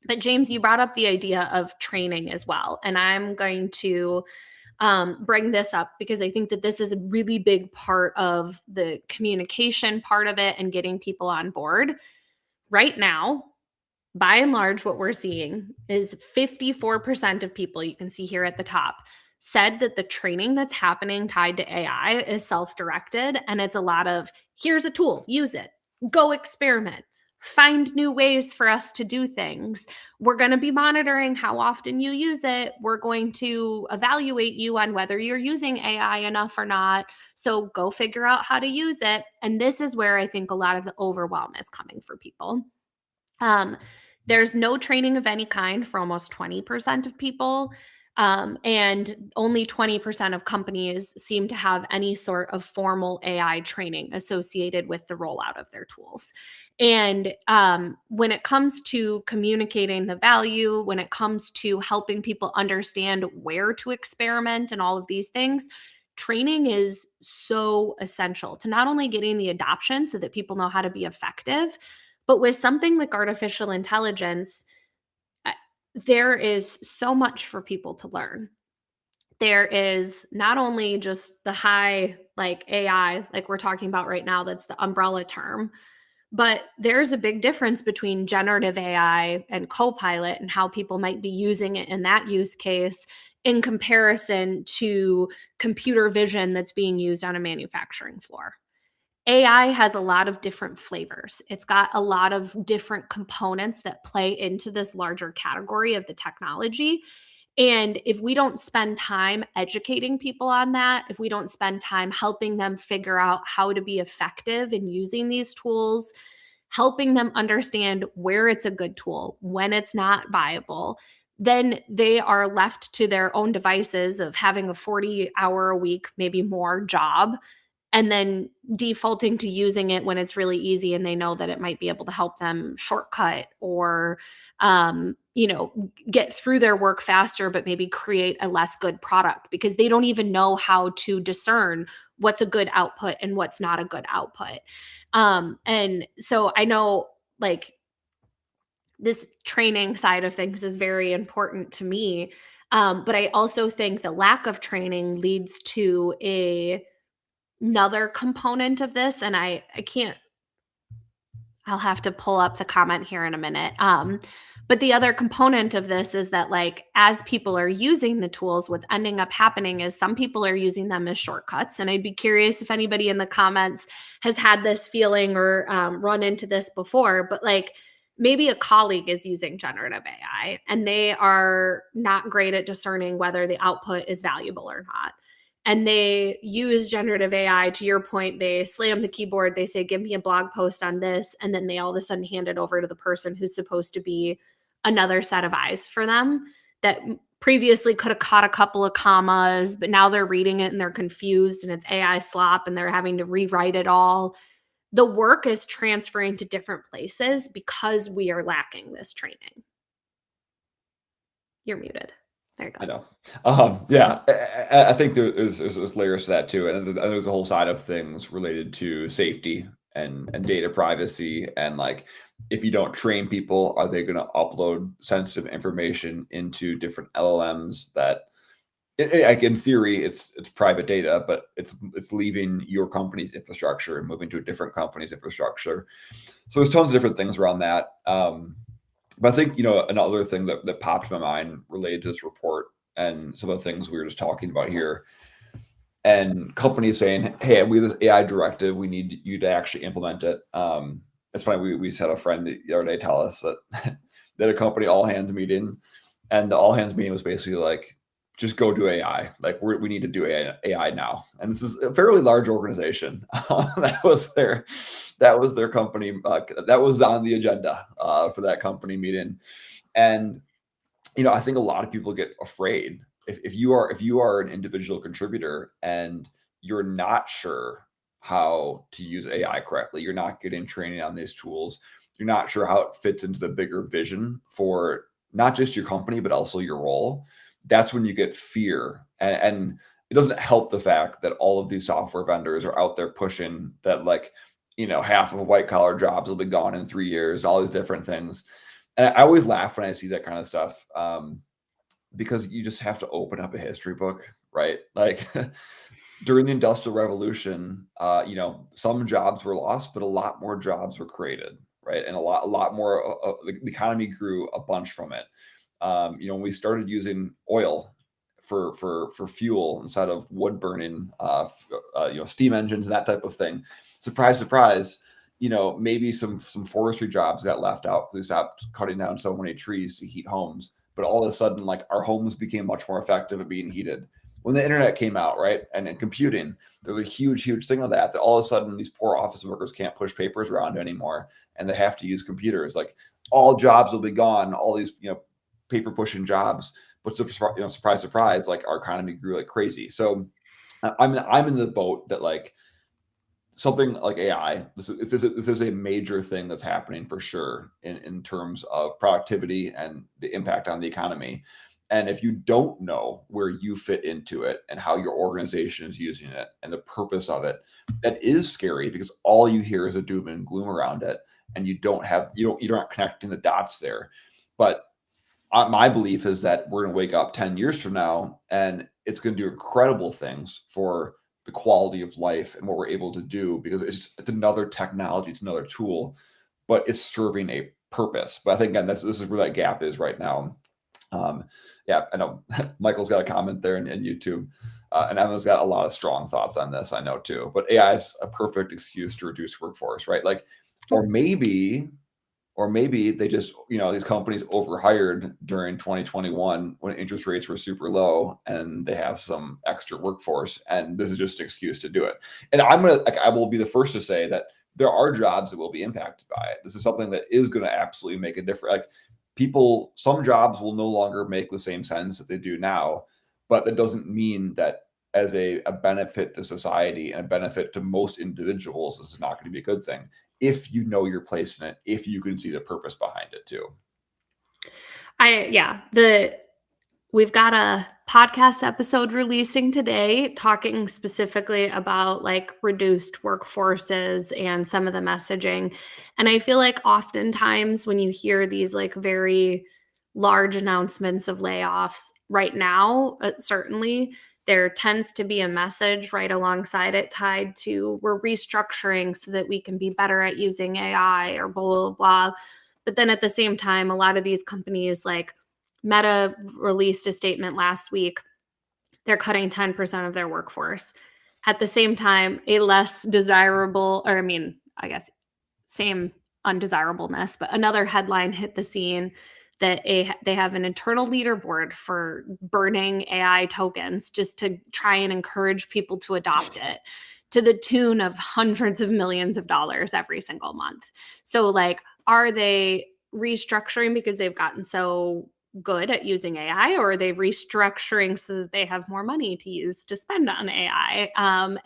But James, you brought up the idea of training as well. And I'm going to bring this up because I think that this is a really big part of the communication part of it and getting people on board. Right now, by and large, what we're seeing is 54% of people, you can see here at the top, said that the training that's happening tied to AI is self-directed. And it's a lot of, here's a tool, use it, go experiment, find new ways for us to do things. We're going to be monitoring how often you use it. We're going to evaluate you on whether you're using AI enough or not. So go figure out how to use it. And this is where I think a lot of the overwhelm is coming for people. There's no training of any kind for almost 20% of people. And only 20% of companies seem to have any sort of formal AI training associated with the rollout of their tools. And when it comes to communicating the value, when it comes to helping people understand where to experiment and all of these things, training is so essential to not only getting the adoption so that people know how to be effective, but with something like artificial intelligence, there is so much for people to learn. There is not only just the high like AI, like we're talking about right now, that's the umbrella term, but there's a big difference between generative AI and Copilot and how people might be using it in that use case in comparison to computer vision that's being used on a manufacturing floor. AI has a lot of different flavors. It's got a lot of different components that play into this larger category of the technology. And if we don't spend time educating people on that, if we don't spend time helping them figure out how to be effective in using these tools, helping them understand where it's a good tool, when it's not viable, then they are left to their own devices of having a 40-hour a week, maybe more job and then defaulting to using it when it's really easy and they know that it might be able to help them shortcut or get through their work faster, but maybe create a less good product because they don't even know how to discern what's a good output and what's not a good output. And so I know, like, this training side of things is very important to me. But I also think the lack of training leads to another component of this. And I can't, I'll have to pull up the comment here in a minute. But the other component of this is that, like, as people are using the tools, what's ending up happening is some people are using them as shortcuts. And I'd be curious if anybody in the comments has had this feeling or run into this before. But, like, maybe a colleague is using generative AI and they are not great at discerning whether the output is valuable or not. And they use generative AI, to your point, they slam the keyboard, they say, give me a blog post on this. And then they all of a sudden hand it over to the person who's supposed to be another set of eyes for them that previously could have caught a couple of commas, but now they're reading it and they're confused and it's AI slop and they're having to rewrite it all. The work is transferring to different places because we are lacking this training. You're muted. There you go. I know. Yeah, I think there's layers to that too, and there's a whole side of things related to safety and data privacy, and like if you don't train people, are they going to upload sensitive information into different LLMs that, like in theory, it's private data, but it's leaving your company's infrastructure and moving to a different company's infrastructure. So there's tons of different things around that. But I think, another thing that popped in my mind related to this report and some of the things we were just talking about here, and companies saying, hey, we have this AI directive, we need you to actually implement it. It's funny, we just had a friend the other day tell us that they had a company all hands meeting, and the all hands meeting was basically like, just go do AI. Like we need to do AI now. And this is a fairly large organization. That was their company. That was on the agenda for that company meeting. And, I think a lot of people get afraid if you are an individual contributor and you're not sure how to use AI correctly, you're not getting training on these tools, you're not sure how it fits into the bigger vision for not just your company, but also your role. That's when you get fear. And it doesn't help the fact that all of these software vendors are out there pushing that, like, half of white collar jobs will be gone in 3 years and all these different things. And I always laugh when I see that kind of stuff, because you just have to open up a history book, right? Like during the Industrial Revolution, some jobs were lost, but a lot more jobs were created, right? And a lot more, the economy grew a bunch from it. When we started using oil for fuel instead of wood burning, steam engines and that type of thing, surprise, surprise, maybe some forestry jobs got left out. We stopped cutting down so many trees to heat homes, but all of a sudden, like, our homes became much more effective at being heated. When the internet came out, right, and in computing, there's a huge thing of that all of a sudden these poor office workers can't push papers around anymore, and they have to use computers. Like, all jobs will be gone. All these, paper pushing jobs, but surprise, surprise, like, our economy grew like crazy. So I'm in the boat that, like, something like AI, this is a major thing that's happening for sure in terms of productivity and the impact on the economy. And if you don't know where you fit into it and how your organization is using it and the purpose of it, that is scary, because all you hear is a doom and gloom around it, and you're not connecting the dots there. But my belief is that we're going to wake up 10 years from now and it's going to do incredible things for the quality of life and what we're able to do, because it's another technology, it's another tool, but it's serving a purpose. But I think, again, this is where that gap is right now. Yeah, I know Michael's got a comment there in YouTube, and Emma's got a lot of strong thoughts on this, I know too. But AI is a perfect excuse to reduce workforce, right? Like, or maybe they just, these companies overhired during 2021 when interest rates were super low and they have some extra workforce, and this is just an excuse to do it. And I will be the first to say that there are jobs that will be impacted by it. This is something that is going to absolutely make a difference. Like, some jobs will no longer make the same sense that they do now, but it doesn't mean that as a benefit to society and a benefit to most individuals, this is not going to be a good thing if you know your place in it, if you can see the purpose behind it too. We've got a podcast episode releasing today talking specifically about like reduced workforces and some of the messaging. And I feel like oftentimes when you hear these like very large announcements of layoffs right now, certainly there tends to be a message right alongside it tied to we're restructuring so that we can be better at using AI or blah, blah, blah. But then at the same time, a lot of these companies like Meta released a statement last week. They're cutting 10% of their workforce. At the same time, a less desirable, or I mean, I guess same undesirableness, but another headline hit the scene that they have an internal leaderboard for burning AI tokens just to try and encourage people to adopt it to the tune of hundreds of millions of dollars every single month. So, like, are they restructuring because they've gotten so good at using AI, or are they restructuring so that they have more money to use to spend on AI?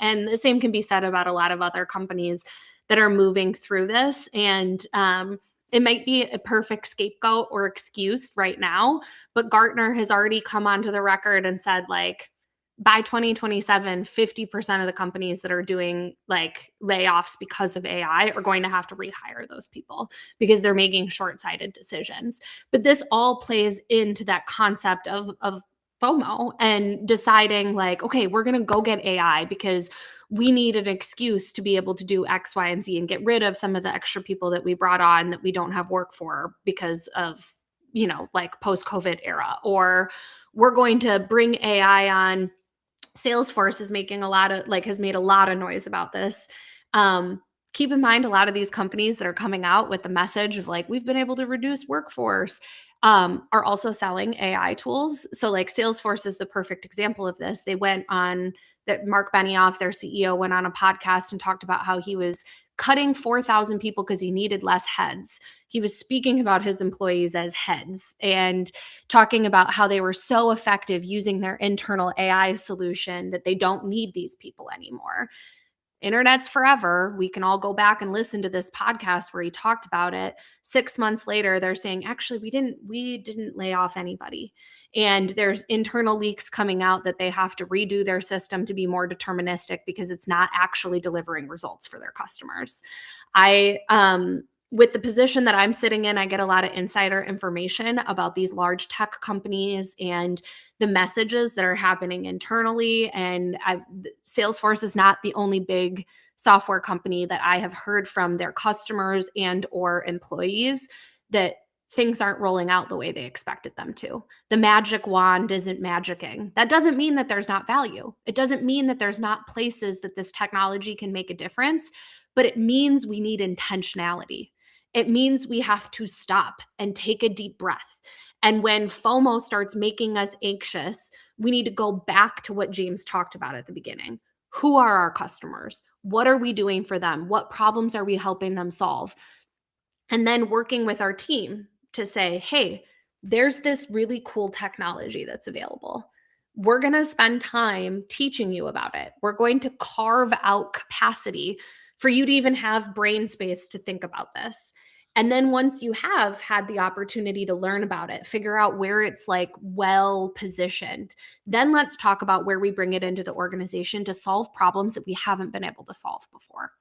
And the same can be said about a lot of other companies that are moving through this. And it might be a perfect scapegoat or excuse right now, but Gartner has already come onto the record and said, like, by 2027, 50% of the companies that are doing like layoffs because of AI are going to have to rehire those people because they're making short-sighted decisions. But this all plays into that concept of FOMO and deciding like, okay, we're going to go get AI because we need an excuse to be able to do X, Y, and Z and get rid of some of the extra people that we brought on that we don't have work for because of, like post-COVID era. Or we're going to bring AI on. Salesforce is making has made a lot of noise about this. Keep in mind, a lot of these companies that are coming out with the message of like, we've been able to reduce workforce, are also selling AI tools. So like Salesforce is the perfect example of this. They went on that Mark Benioff, their CEO, went on a podcast and talked about how he was cutting 4,000 people because he needed less heads. He was speaking about his employees as heads and talking about how they were so effective using their internal AI solution that they don't need these people anymore. Internet's forever. We can all go back and listen to this podcast where he talked about it. 6 months later, they're saying, actually, we didn't lay off anybody. And there's internal leaks coming out that they have to redo their system to be more deterministic because it's not actually delivering results for their customers. With the position that I'm sitting in, I get a lot of insider information about these large tech companies and the messages that are happening internally. And Salesforce is not the only big software company that I have heard from their customers and or employees that things aren't rolling out the way they expected them to. The magic wand isn't magicking. That doesn't mean that there's not value. It doesn't mean that there's not places that this technology can make a difference, but it means we need intentionality. It means we have to stop and take a deep breath. And when FOMO starts making us anxious, we need to go back to what James talked about at the beginning. Who are our customers? What are we doing for them? What problems are we helping them solve? And then working with our team to say, hey, there's this really cool technology that's available. We're going to spend time teaching you about it. We're going to carve out capacity for you to even have brain space to think about this. And then once you have had the opportunity to learn about it, figure out where it's like well positioned, then let's talk about where we bring it into the organization to solve problems that we haven't been able to solve before.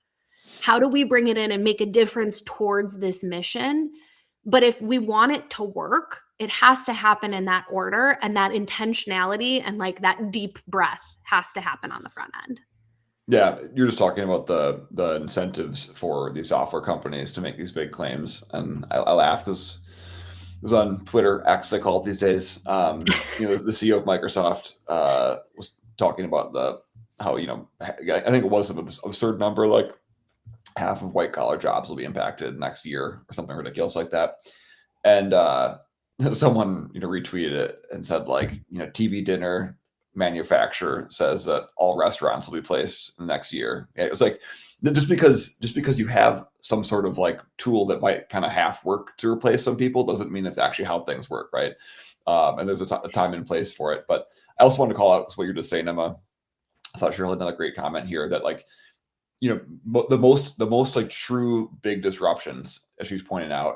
How do we bring it in and make a difference towards this mission? But if we want it to work, it has to happen in that order, and that intentionality and like that deep breath has to happen on the front end. Yeah, you're just talking about the incentives for these software companies to make these big claims, and I laugh because it was on Twitter, X they call it these days. The CEO of Microsoft was talking about how I think it was an absurd number, like half of white collar jobs will be impacted next year or something ridiculous like that, and someone retweeted it and said like TV dinner manufacturer says that all restaurants will be placed next year. It was like just because you have some sort of like tool that might kind of half work to replace some people doesn't mean that's actually how things work, right? And there's a time and place for it. But I also wanted to call out what you're just saying, Emma, I thought Cheryl had another great comment here that like, the most like true big disruptions, as she's pointing out,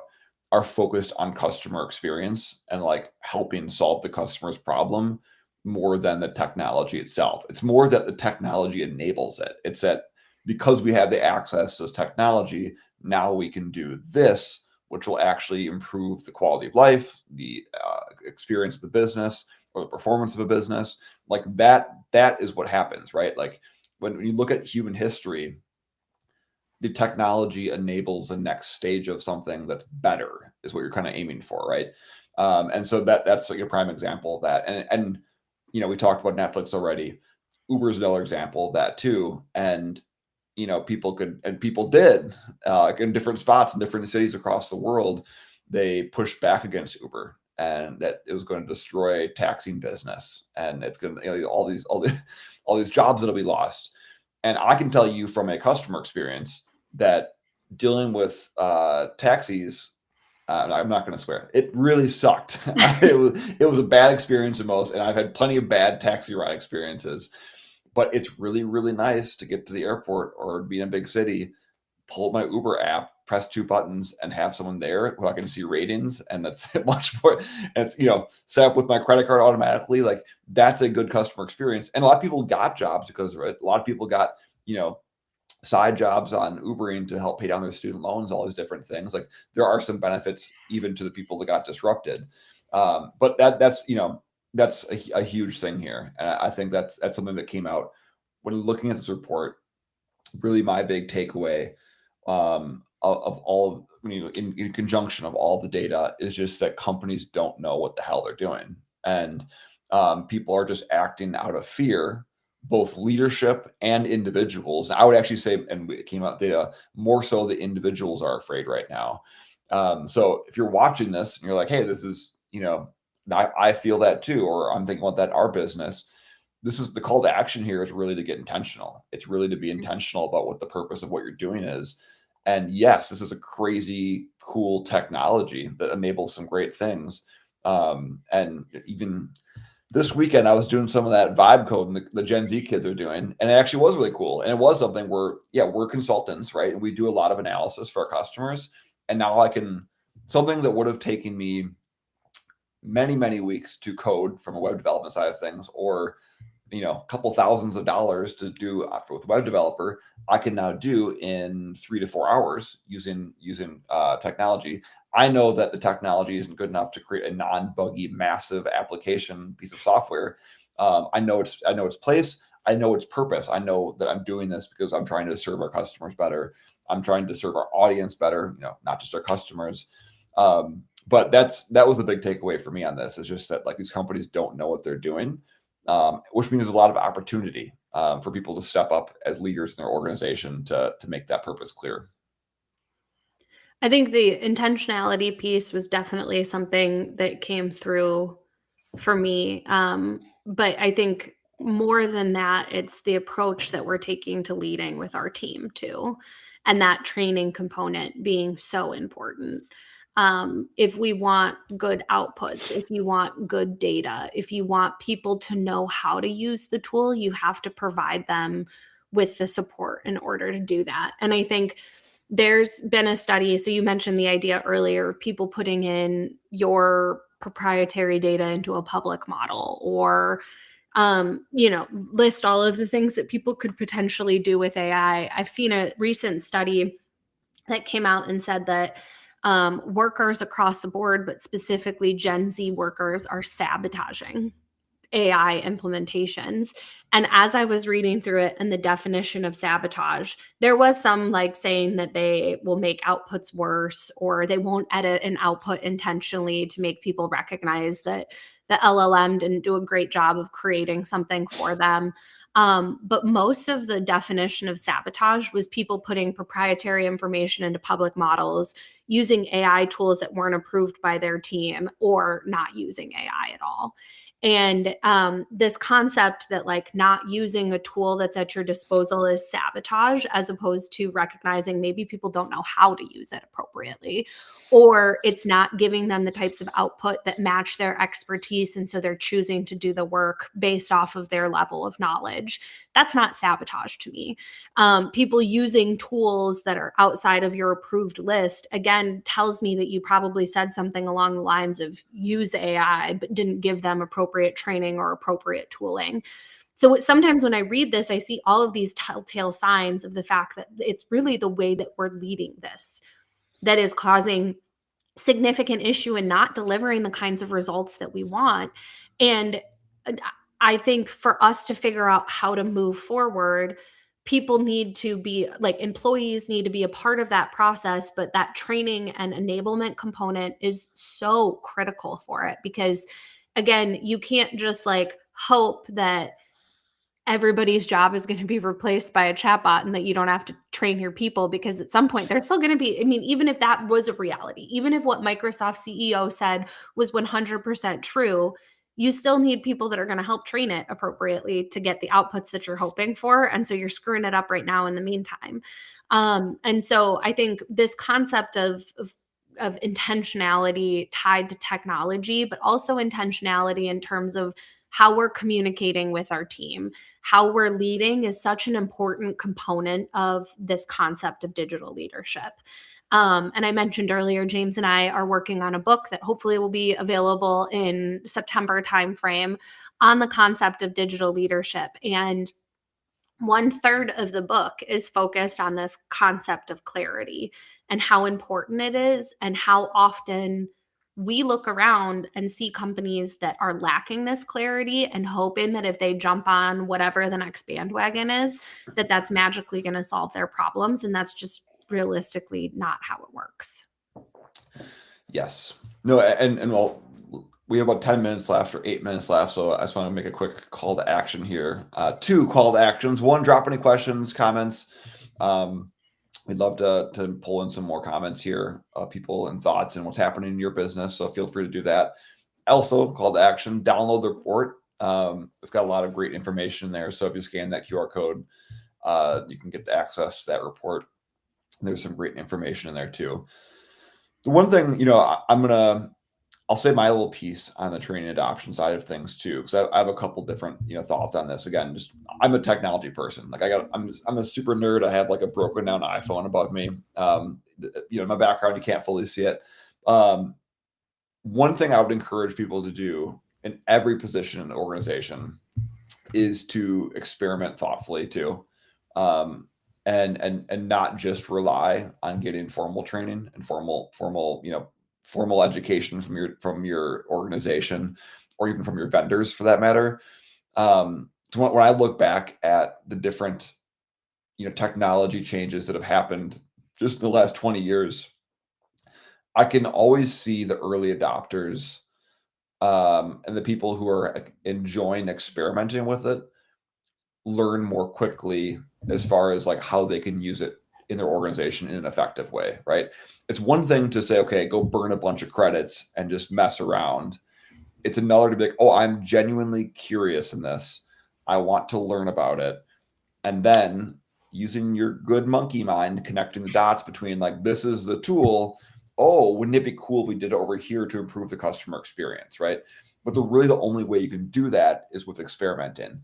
are focused on customer experience and like helping solve the customer's problem more than the technology itself. It's more that the technology enables it. It's that because we have the access to this technology, now we can do this, which will actually improve the quality of life, the experience of the business, or the performance of a business. Like that is what happens, right? Like when you look at human history, the technology enables the next stage of something that's better, is what you're kind of aiming for, right? And so that's like a prime example of that. And we talked about Netflix already. Uber's another example of that too. And people did in different spots in different cities across the world. They pushed back against Uber, and that it was going to destroy taxing business, and it's going to all these jobs that'll be lost. And I can tell you from a customer experience that dealing with taxis, I'm not going to swear, it really sucked. It was a bad experience the most, and I've had plenty of bad taxi ride experiences. But it's really, really nice to get to the airport or be in a big city, pull up my Uber app, press two buttons, and have someone there who I can see ratings, and that's much more. And it's set up with my credit card automatically. Like that's a good customer experience, and a lot of people got jobs because of it. A lot of people got side jobs on Ubering to help pay down their student loans, all these different things. Like there are some benefits even to the people that got disrupted. But that's a huge thing here. And I think that's something that came out when looking at this report. Really my big takeaway of all, in conjunction of all the data, is just that companies don't know what the hell they're doing. And people are just acting out of fear, both leadership and individuals. I would actually say, and it came out data, more so the individuals are afraid right now. So if you're watching this and you're like, hey, this is, I feel that too, or I'm thinking about that in our business. This is the call to action here, is really to get intentional. It's really to be intentional about what the purpose of what you're doing is. And yes, this is a crazy cool technology that enables some great things. And even this weekend, I was doing some of that vibe code and the Gen Z kids are doing, and it actually was really cool. And it was something where, we're consultants, right? And we do a lot of analysis for our customers. And now something that would have taken me many, many weeks to code from a web development side of things, or a couple thousands of dollars to do with a web developer, I can now do in 3 to 4 hours using technology. I know that the technology isn't good enough to create a non-buggy, massive application piece of software. I know its place. I know its purpose. I know that I'm doing this because I'm trying to serve our customers better. I'm trying to serve our audience better, not just our customers. But that was the big takeaway for me on this, is just that like these companies don't know what they're doing, which means there's a lot of opportunity for people to step up as leaders in their organization to make that purpose clear. I think the intentionality piece was definitely something that came through for me. But I think more than that, it's the approach that we're taking to leading with our team too. And that training component being so important. If we want good outputs, if you want good data, if you want people to know how to use the tool, you have to provide them with the support in order to do that. And I think there's been a study. So you mentioned the idea earlier of people putting in your proprietary data into a public model, or list all of the things that people could potentially do with AI. I've seen a recent study that came out and said that workers across the board, but specifically Gen Z workers, are sabotaging AI implementations. And as I was reading through it and the definition of sabotage, there was some like saying that they will make outputs worse, or they won't edit an output intentionally to make people recognize that the LLM didn't do a great job of creating something for them. But most of the definition of sabotage was people putting proprietary information into public models, using AI tools that weren't approved by their team, or not using AI at all. And this concept that like not using a tool that's at your disposal is sabotage, as opposed to recognizing maybe people don't know how to use it appropriately, or it's not giving them the types of output that match their expertise. And so they're choosing to do the work based off of their level of knowledge. That's not sabotage to me. People using tools that are outside of your approved list, again, tells me that you probably said something along the lines of use AI, but didn't give them appropriate training or appropriate tooling. So sometimes when I read this, I see all of these telltale signs of the fact that it's really the way that we're leading this that is causing significant issue and not delivering the kinds of results that we want. And I think for us to figure out how to move forward, people need to be like employees need to be a part of that process, but that training and enablement component is so critical for it because again, you can't just like hope that everybody's job is going to be replaced by a chatbot and that you don't have to train your people, because at some point there's still going to be, I mean, even if that was a reality, even if what Microsoft CEO said was 100% true, you still need people that are going to help train it appropriately to get the outputs that you're hoping for. And so you're screwing it up right now in the meantime. And so I think this concept of intentionality tied to technology, but also intentionality in terms of how we're communicating with our team, how we're leading is such an important component of this concept of digital leadership. And I mentioned earlier, James and I are working on a book that hopefully will be available in September timeframe on the concept of digital leadership. And 1/3 of the book is focused on this concept of clarity and how important it is and how often we look around and see companies that are lacking this clarity and hoping that if they jump on whatever the next bandwagon is, that that's magically going to solve their problems. And that's just realistically not how it works. Yes. No, and well, we have about 10 minutes left or 8 minutes left, so I just want to make a quick call to action here. 2 call to actions. 1, drop any questions, comments. We'd love to pull in some more comments here, people and thoughts and what's happening in your business. So feel free to do that. Also, call to action, download the report. It's got a lot of great information there. So if you scan that QR code, you can get the access to that report. There's some great information in there too. The one thing, I'll say my little piece on the training adoption side of things too, because I have a couple different thoughts on this. Again, just I'm a technology person. Like I'm a super nerd. I have like a broken down iPhone above me. My background, you can't fully see it. One thing I would encourage people to do in every position in the organization is to experiment thoughtfully too, and not just rely on getting formal training and formal education from your organization or even from your vendors for that matter. So when I look back at the different technology changes that have happened just in the last 20 years, I can always see the early adopters and the people who are enjoying experimenting with it learn more quickly as far as like how they can use it in their organization in an effective way, right? It's one thing to say, okay, go burn a bunch of credits and just mess around. It's another to be like, oh, I'm genuinely curious in this. I want to learn about it. And then using your good monkey mind, connecting the dots between like, this is the tool. Oh, wouldn't it be cool if we did it over here to improve the customer experience, right? But the only way you can do that is with experimenting.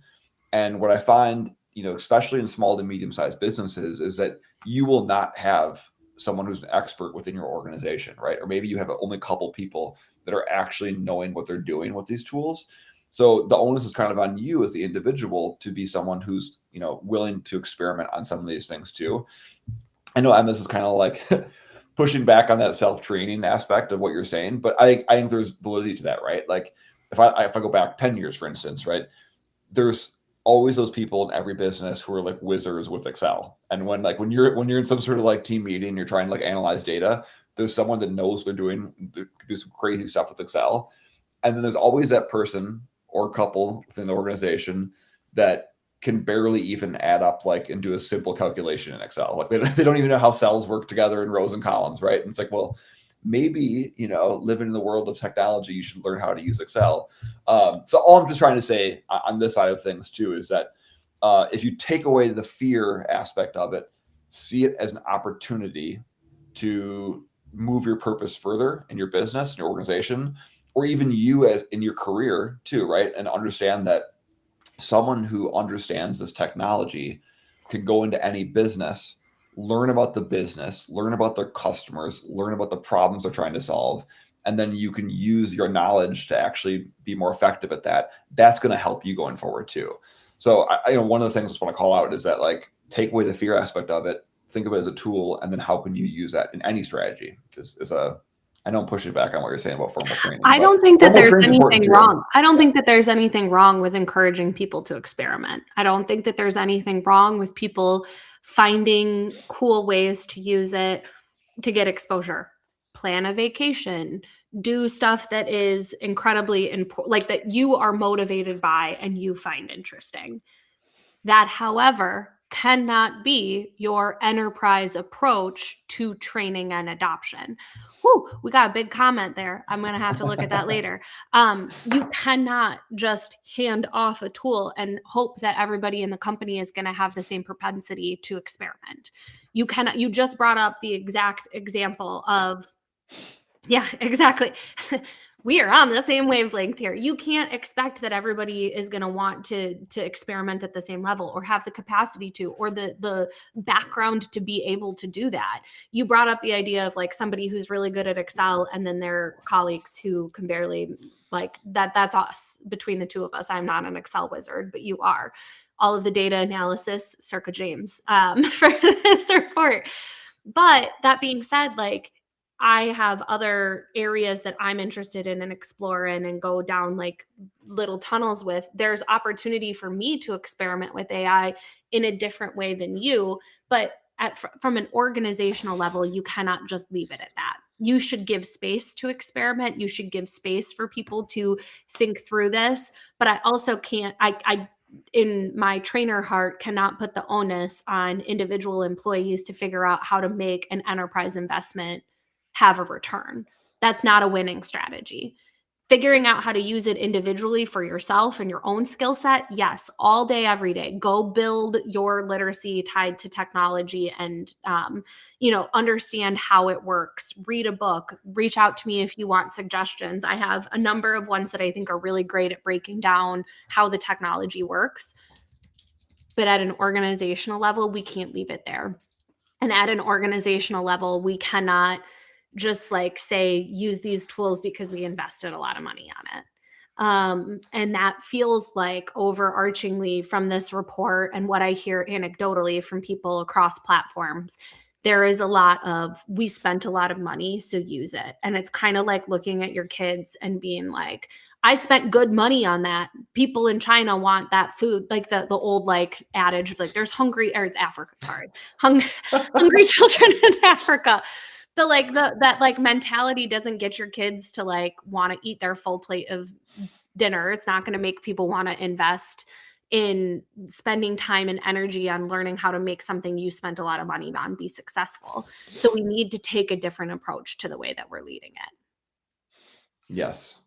And what I find, especially in small to medium-sized businesses, is that you will not have someone who's an expert within your organization, right? Or maybe you have only a couple people that are actually knowing what they're doing with these tools. So the onus is kind of on you as the individual to be someone who's, willing to experiment on some of these things too. I know, and this is kind of like pushing back on that self-training aspect of what you're saying, but I think there's validity to that, right? Like if I go back 10 years, for instance, right, there's always those people in every business who are like wizards with Excel. And when you're in some sort of like team meeting, you're trying to like analyze data, there's someone that knows what they're doing, do some crazy stuff with Excel. And then there's always that person or couple within the organization that can barely even add up like and do a simple calculation in Excel. Like they don't even know how cells work together in rows and columns, right? And it's like, well, maybe, living in the world of technology, you should learn how to use Excel. So all I'm just trying to say on this side of things too is that if you take away the fear aspect of it, see it as an opportunity to move your purpose further in your business, in your organization, or even you as in your career too, right? And understand that someone who understands this technology can go into any business, learn about the business, learn about their customers, learn about the problems they're trying to solve, and then you can use your knowledge to actually be more effective at that. That's going to help you going forward too. So one of the things I just want to call out is that, like, take away the fear aspect of it, think of it as a tool, and then how can you use that in any strategy? I know I'm pushing back on what you're saying about formal training. I don't think that there's anything wrong. Too. I don't think that there's anything wrong with encouraging people to experiment. I don't think that there's anything wrong with people finding cool ways to use it to get exposure. Plan a vacation, do stuff that is incredibly important, like that you are motivated by and you find interesting. That, however, cannot be your enterprise approach to training and adoption. Whoo, we got a big comment there. I'm going to have to look at that later. You cannot just hand off a tool and hope that everybody in the company is going to have the same propensity to experiment. You cannot. You just brought up the exact example of, yeah, exactly. We are on the same wavelength here. You can't expect that everybody is going to want to experiment at the same level or have the capacity to, or the background to be able to do that. You brought up the idea of like somebody who's really good at Excel and then their colleagues who can barely, like that's us. Between the two of us, I'm not an Excel wizard, but you are. All of the data analysis, circa James, for this report. But that being said, like, I have other areas that I'm interested in and explore in and go down like little tunnels with. There's opportunity for me to experiment with AI in a different way than you, but from an organizational level, you cannot just leave it at that. You should give space to experiment. You should give space for people to think through this. But I also can't, I in my trainer heart, cannot put the onus on individual employees to figure out how to make an enterprise investment have a return. That's not a winning strategy. Figuring out how to use it individually for yourself and your own skill set, yes, all day, every day. Go build your literacy tied to technology and, understand how it works. Read a book. Reach out to me if you want suggestions. I have a number of ones that I think are really great at breaking down how the technology works. But at an organizational level, we can't leave it there. And at an organizational level, we cannot just like say, use these tools because we invested a lot of money on it. And that feels like overarchingly from this report and what I hear anecdotally from people across platforms, there is a lot of, we spent a lot of money, so use it. And it's kind of like looking at your kids and being like, I spent good money on that. People in China want that food, like the old like adage, like there's hungry, or it's Africa, sorry, hungry children in Africa. So like that like mentality doesn't get your kids to like want to eat their full plate of dinner. It's not going to make people want to invest in spending time and energy on learning how to make something you spent a lot of money on be successful. So we need to take a different approach to the way that we're leading it. Yes.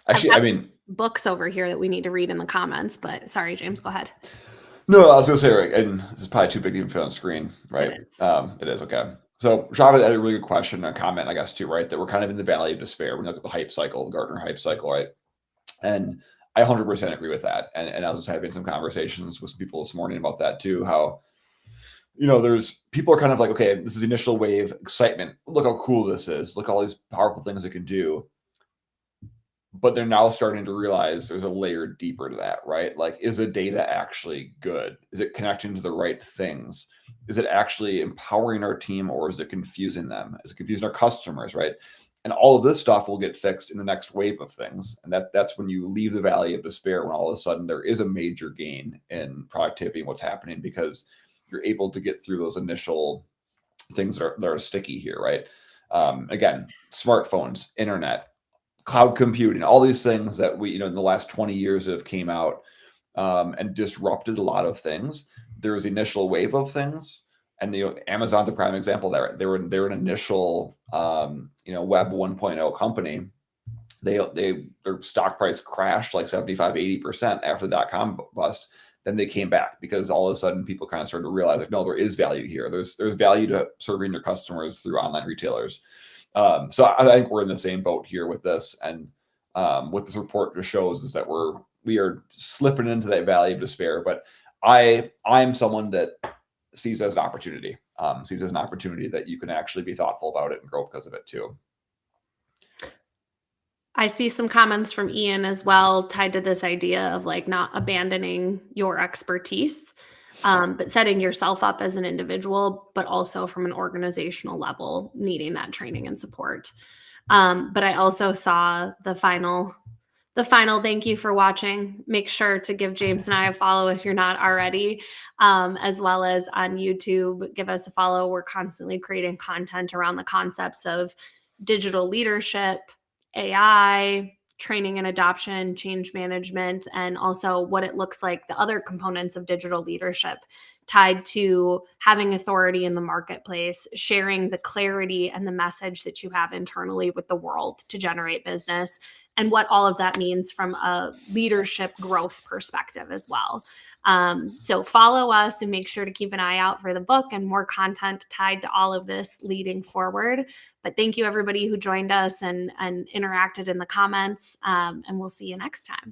Actually, I mean, books over here that we need to read in the comments, but sorry, James, go ahead. No, I was going to say, right, and this is probably too big to even fit on screen, right? It is, okay. So Shava had a really good question, a comment, I guess, too, right? That we're kind of in the valley of despair when you look at the hype cycle, the Gartner hype cycle, right? And I 100% agree with that. And I was just having some conversations with some people this morning about that too, how, there's people are kind of like, okay, this is the initial wave excitement. Look how cool this is. Look at all these powerful things it can do. But they're now starting to realize there's a layer deeper to that, right? Like, is the data actually good? Is it connecting to the right things? Is it actually empowering our team, or is it confusing them? Is it confusing our customers, right? And all of this stuff will get fixed in the next wave of things. And that's when you leave the valley of despair, when all of a sudden there is a major gain in productivity and what's happening, because you're able to get through those initial things that are sticky here, right? Again, smartphones, internet, cloud computing, all these things that we, in the last 20 years have came out and disrupted a lot of things. There was the initial wave of things, And Amazon's a prime example there. They were an initial Web 1.0 company. Their stock price crashed like 75-80% after the dot-com bust. Then they came back because all of a sudden people kind of started to realize, like, no, there is value here. There's value to serving your customers through online retailers. So I think we're in the same boat here with this, and what this report just shows is that we are slipping into that valley of despair. But I'm someone that sees it as an opportunity, sees it as an opportunity that you can actually be thoughtful about it and grow because of it too. I see some comments from Ian as well tied to this idea of like not abandoning your expertise, but setting yourself up as an individual, but also from an organizational level, needing that training and support. But I also saw the final thank you for watching. Make sure to give James and I a follow if you're not already, as well as on YouTube. Give us a follow. We're constantly creating content around the concepts of digital leadership, AI, training and adoption, change management, and also what it looks like, the other components of digital leadership tied to having authority in the marketplace, sharing the clarity and the message that you have internally with the world to generate business, and what all of that means from a leadership growth perspective as well. So follow us and make sure to keep an eye out for the book and more content tied to all of this leading forward. But thank you everybody who joined us and interacted in the comments, and we'll see you next time.